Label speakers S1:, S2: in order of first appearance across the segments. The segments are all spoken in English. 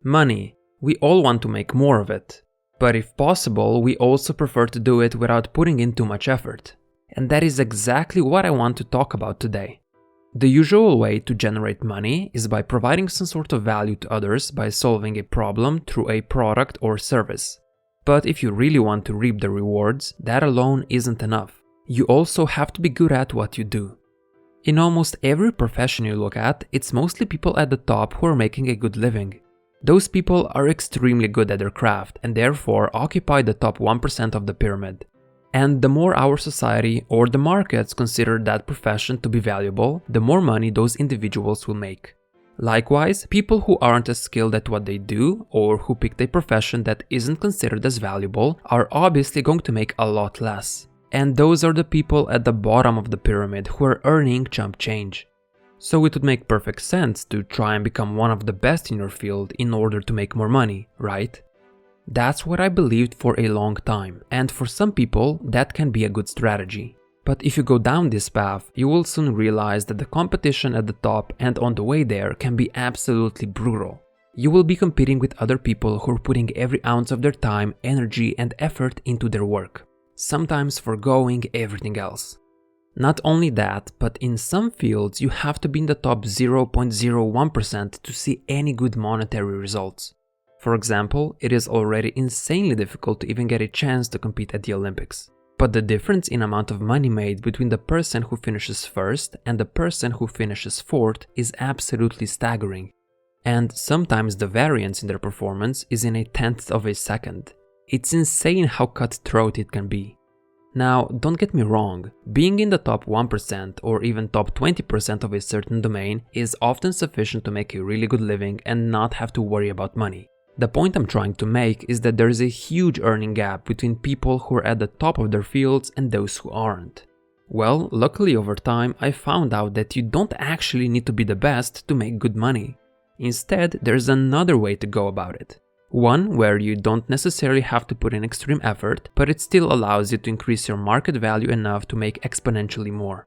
S1: Money. We all want to make more of it. But if possible, we also prefer to do it without putting in too much effort. And that is exactly what I want to talk about today. The usual way to generate money is by providing some sort of value to others by solving a problem through a product or service. But if you really want to reap the rewards, that alone isn't enough. You also have to be good at what you do. In almost every profession you look at, it's mostly people at the top who are making a good living. Those people are extremely good at their craft and therefore occupy the top 1% of the pyramid. And the more our society or the markets consider that profession to be valuable, the more money those individuals will make. Likewise, people who aren't as skilled at what they do or who picked a profession that isn't considered as valuable are obviously going to make a lot less. And those are the people at the bottom of the pyramid who are earning chump change. So it would make perfect sense to try and become one of the best in your field in order to make more money, right? That's what I believed for a long time, and for some people that can be a good strategy. But if you go down this path, you will soon realize that the competition at the top and on the way there can be absolutely brutal. You will be competing with other people who are putting every ounce of their time, energy and effort into their work, sometimes forgoing everything else. Not only that, but in some fields you have to be in the top 0.01% to see any good monetary results. For example, it is already insanely difficult to even get a chance to compete at the Olympics. But the difference in amount of money made between the person who finishes first and the person who finishes fourth is absolutely staggering. And sometimes the variance in their performance is in a tenth of a second. It's insane how cutthroat it can be. Now, don't get me wrong, being in the top 1% or even top 20% of a certain domain is often sufficient to make a really good living and not have to worry about money. The point I'm trying to make is that there is a huge earning gap between people who are at the top of their fields and those who aren't. Well, luckily over time I found out that you don't actually need to be the best to make good money. Instead, there's another way to go about it. One where you don't necessarily have to put in extreme effort, but it still allows you to increase your market value enough to make exponentially more.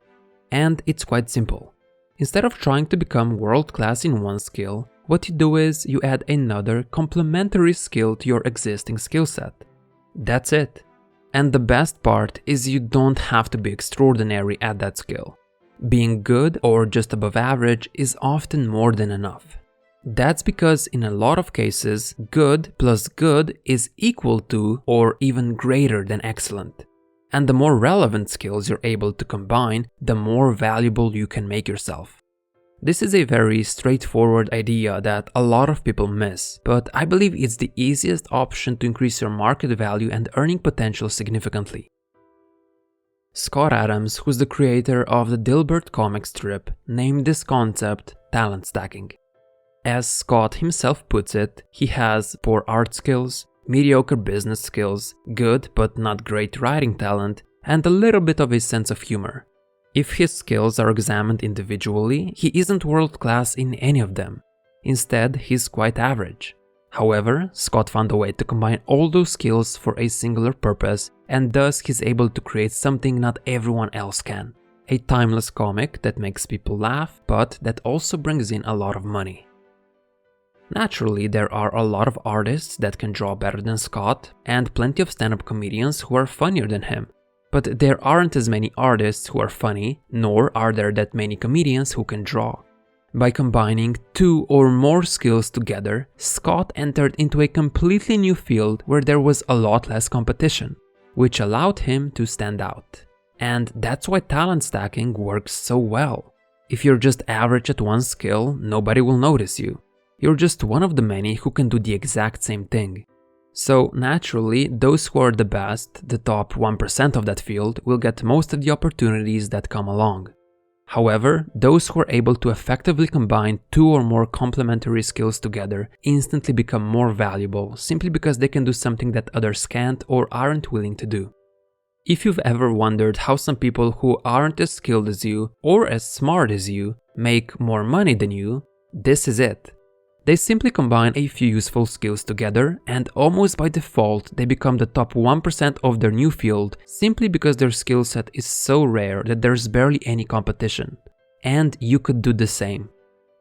S1: And it's quite simple. Instead of trying to become world-class in one skill, what you do is you add another complementary skill to your existing skill set. That's it. And the best part is you don't have to be extraordinary at that skill. Being good or just above average is often more than enough. That's because in a lot of cases, good plus good is equal to or even greater than excellent. And the more relevant skills you're able to combine, the more valuable you can make yourself. This is a very straightforward idea that a lot of people miss, but I believe it's the easiest option to increase your market value and earning potential significantly. Scott Adams, who's the creator of the Dilbert comic strip, named this concept talent stacking. As Scott himself puts it, he has poor art skills, mediocre business skills, good but not great writing talent, and a little bit of a sense of humor. If his skills are examined individually, he isn't world-class in any of them. Instead, he's quite average. However, Scott found a way to combine all those skills for a singular purpose, and thus he's able to create something not everyone else can. A timeless comic that makes people laugh, but that also brings in a lot of money. Naturally, there are a lot of artists that can draw better than Scott, and plenty of stand-up comedians who are funnier than him. But there aren't as many artists who are funny, nor are there that many comedians who can draw. By combining two or more skills together, Scott entered into a completely new field where there was a lot less competition, which allowed him to stand out. And that's why talent stacking works so well. If you're just average at one skill, nobody will notice you. You're just one of the many who can do the exact same thing. So naturally, those who are the best, the top 1% of that field, will get most of the opportunities that come along. However, those who are able to effectively combine two or more complementary skills together instantly become more valuable simply because they can do something that others can't or aren't willing to do. If you've ever wondered how some people who aren't as skilled as you or as smart as you make more money than you, this is it. They simply combine a few useful skills together and almost by default they become the top 1% of their new field simply because their skill set is so rare that there's barely any competition. And you could do the same.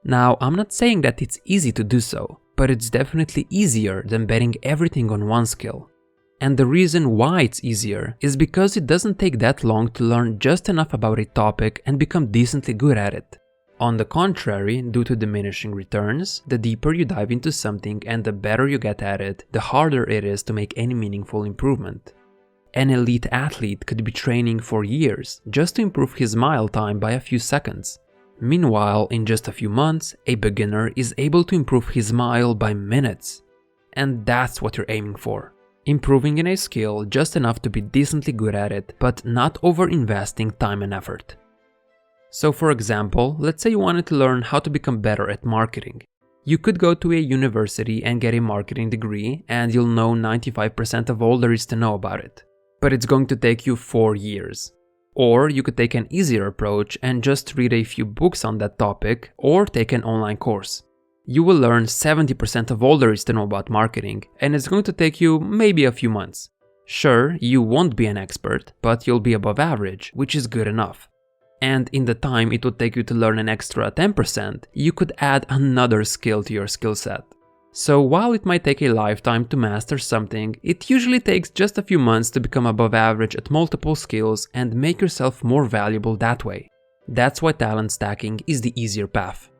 S1: Now, I'm not saying that it's easy to do so, but it's definitely easier than betting everything on one skill. And the reason why it's easier is because it doesn't take that long to learn just enough about a topic and become decently good at it. On the contrary, due to diminishing returns, the deeper you dive into something and the better you get at it, the harder it is to make any meaningful improvement. An elite athlete could be training for years just to improve his mile time by a few seconds. Meanwhile, in just a few months, a beginner is able to improve his mile by minutes. And that's what you're aiming for. Improving in a skill just enough to be decently good at it, but not over-investing time and effort. So for example, let's say you wanted to learn how to become better at marketing. You could go to a university and get a marketing degree and you'll know 95% of all there is to know about it. But it's going to take you 4 years. Or you could take an easier approach and just read a few books on that topic or take an online course. You will learn 70% of all there is to know about marketing, and it's going to take you maybe a few months. Sure, you won't be an expert, but you'll be above average, which is good enough. And in the time it would take you to learn an extra 10%, you could add another skill to your skill set. So while it might take a lifetime to master something, it usually takes just a few months to become above average at multiple skills and make yourself more valuable that way. That's why talent stacking is the easier path.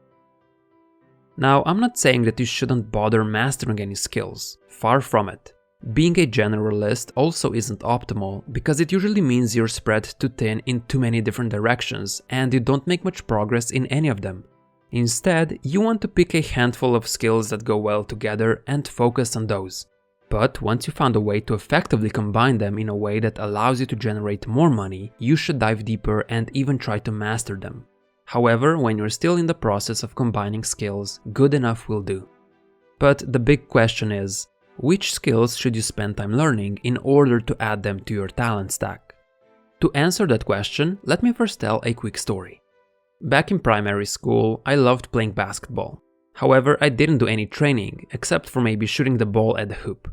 S1: Now, I'm not saying that you shouldn't bother mastering any skills, far from it. Being a generalist also isn't optimal because it usually means you're spread too thin in too many different directions and you don't make much progress in any of them. Instead, you want to pick a handful of skills that go well together and focus on those. But once you found a way to effectively combine them in a way that allows you to generate more money, you should dive deeper and even try to master them. However, when you're still in the process of combining skills, good enough will do. But the big question is, which skills should you spend time learning in order to add them to your talent stack? To answer that question, let me first tell a quick story. Back in primary school, I loved playing basketball. However, I didn't do any training, except for maybe shooting the ball at the hoop.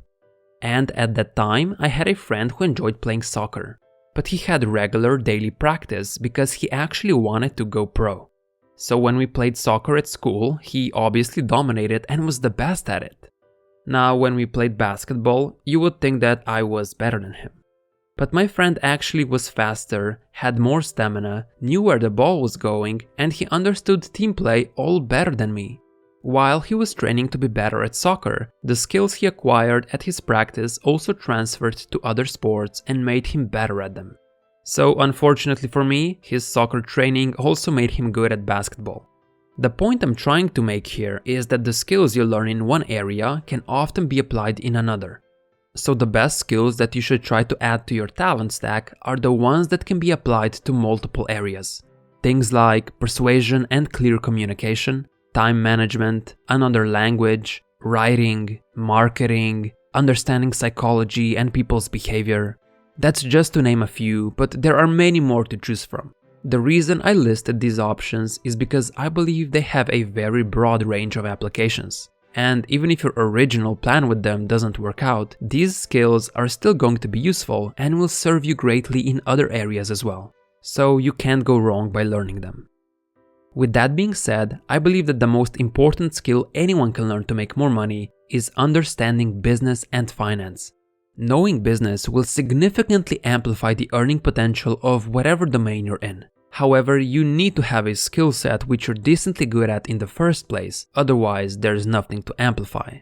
S1: And at that time, I had a friend who enjoyed playing soccer. But he had regular daily practice because he actually wanted to go pro. So when we played soccer at school, he obviously dominated and was the best at it. Now, when we played basketball, you would think that I was better than him. But my friend actually was faster, had more stamina, knew where the ball was going, and he understood team play all better than me. While he was training to be better at soccer, the skills he acquired at his practice also transferred to other sports and made him better at them. So unfortunately for me, his soccer training also made him good at basketball. The point I'm trying to make here is that the skills you learn in one area can often be applied in another. So the best skills that you should try to add to your talent stack are the ones that can be applied to multiple areas. Things like persuasion and clear communication, time management, another language, writing, marketing, understanding psychology and people's behavior. That's just to name a few, but there are many more to choose from. The reason I listed these options is because I believe they have a very broad range of applications. And even if your original plan with them doesn't work out, these skills are still going to be useful and will serve you greatly in other areas as well. So you can't go wrong by learning them. With that being said, I believe that the most important skill anyone can learn to make more money is understanding business and finance. Knowing business will significantly amplify the earning potential of whatever domain you're in. However, you need to have a skill set which you're decently good at in the first place, otherwise there's nothing to amplify.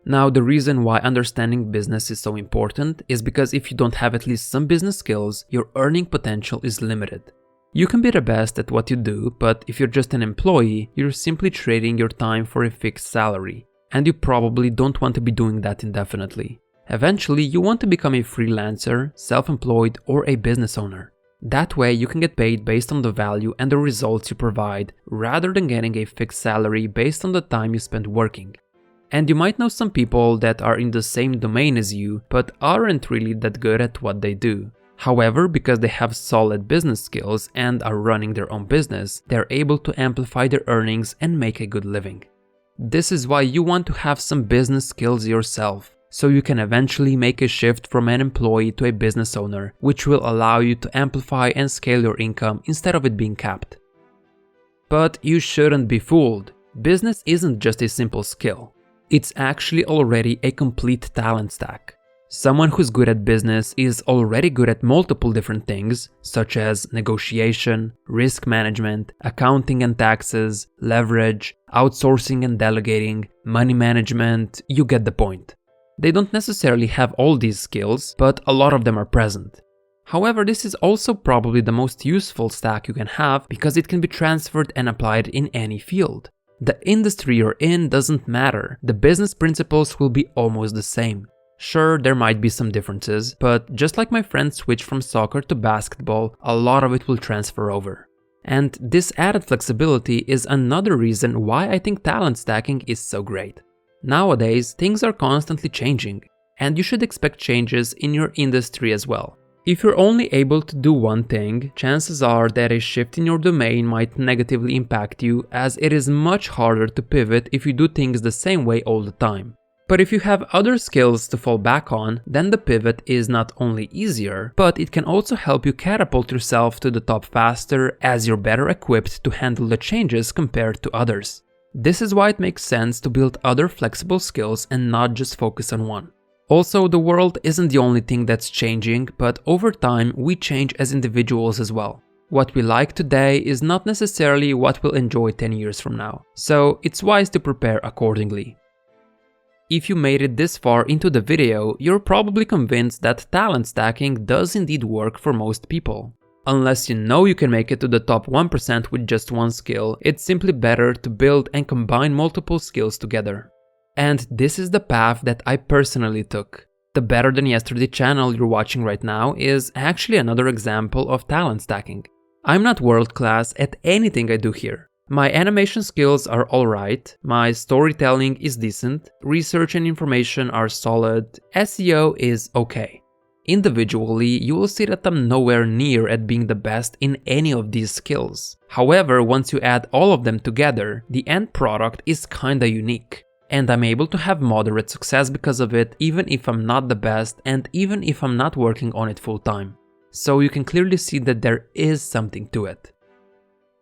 S1: Now, the reason why understanding business is so important is because if you don't have at least some business skills, your earning potential is limited. You can be the best at what you do, but if you're just an employee, you're simply trading your time for a fixed salary, and you probably don't want to be doing that indefinitely. Eventually, you want to become a freelancer, self-employed, or a business owner. That way, you can get paid based on the value and the results you provide, rather than getting a fixed salary based on the time you spend working. And you might know some people that are in the same domain as you, but aren't really that good at what they do. However, because they have solid business skills and are running their own business, they're able to amplify their earnings and make a good living. This is why you want to have some business skills yourself, so you can eventually make a shift from an employee to a business owner, which will allow you to amplify and scale your income instead of it being capped. But you shouldn't be fooled. Business isn't just a simple skill. It's actually already a complete talent stack. Someone who's good at business is already good at multiple different things, such as negotiation, risk management, accounting and taxes, leverage, outsourcing and delegating, money management. You get the point. They don't necessarily have all these skills, but a lot of them are present. However, this is also probably the most useful stack you can have because it can be transferred and applied in any field. The industry you're in doesn't matter, the business principles will be almost the same. Sure, there might be some differences, but just like my friend switched from soccer to basketball, a lot of it will transfer over. And this added flexibility is another reason why I think talent stacking is so great. Nowadays, things are constantly changing, and you should expect changes in your industry as well. If you're only able to do one thing, chances are that a shift in your domain might negatively impact you, as it is much harder to pivot if you do things the same way all the time. But if you have other skills to fall back on, then the pivot is not only easier, but it can also help you catapult yourself to the top faster as you're better equipped to handle the changes compared to others. This is why it makes sense to build other flexible skills and not just focus on one. Also, the world isn't the only thing that's changing, but over time we change as individuals as well. What we like today is not necessarily what we'll enjoy 10 years from now, so it's wise to prepare accordingly. If you made it this far into the video, you're probably convinced that talent stacking does indeed work for most people. Unless you know you can make it to the top 1% with just one skill, it's simply better to build and combine multiple skills together. And this is the path that I personally took. The Better Than Yesterday channel you're watching right now is actually another example of talent stacking. I'm not world class at anything I do here. My animation skills are alright, my storytelling is decent, research and information are solid, SEO is okay. Individually, you will see that I'm nowhere near at being the best in any of these skills. However, once you add all of them together, the end product is kinda unique. And I'm able to have moderate success because of it, even if I'm not the best and even if I'm not working on it full time. So you can clearly see that there is something to it.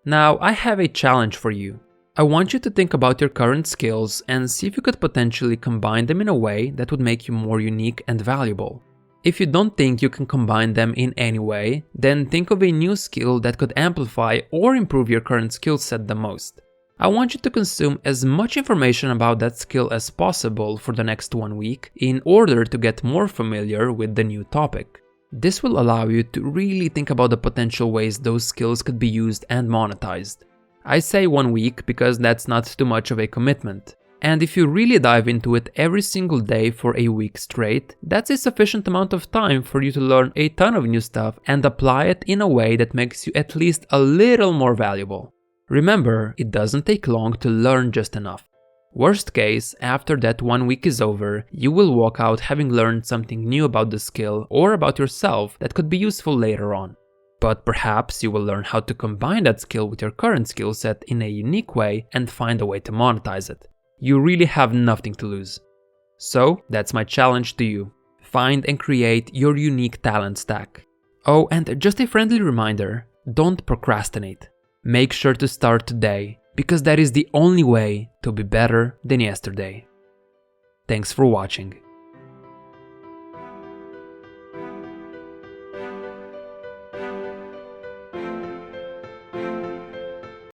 S1: Now, I have a challenge for you. I want you to think about your current skills and see if you could potentially combine them in a way that would make you more unique and valuable. If you don't think you can combine them in any way, then think of a new skill that could amplify or improve your current skill set the most. I want you to consume as much information about that skill as possible for the next 1 week in order to get more familiar with the new topic. This will allow you to really think about the potential ways those skills could be used and monetized. I say 1 week because that's not too much of a commitment. And if you really dive into it every single day for a week straight, that's a sufficient amount of time for you to learn a ton of new stuff and apply it in a way that makes you at least a little more valuable. Remember, it doesn't take long to learn just enough. Worst case, after that 1 week is over, you will walk out having learned something new about the skill or about yourself that could be useful later on. But perhaps you will learn how to combine that skill with your current skill set in a unique way and find a way to monetize it. You really have nothing to lose. So that's my challenge to you. Find and create your unique talent stack. Oh, and just a friendly reminder, don't procrastinate. Make sure to start today, because that is the only way to be better than yesterday. Thanks for watching.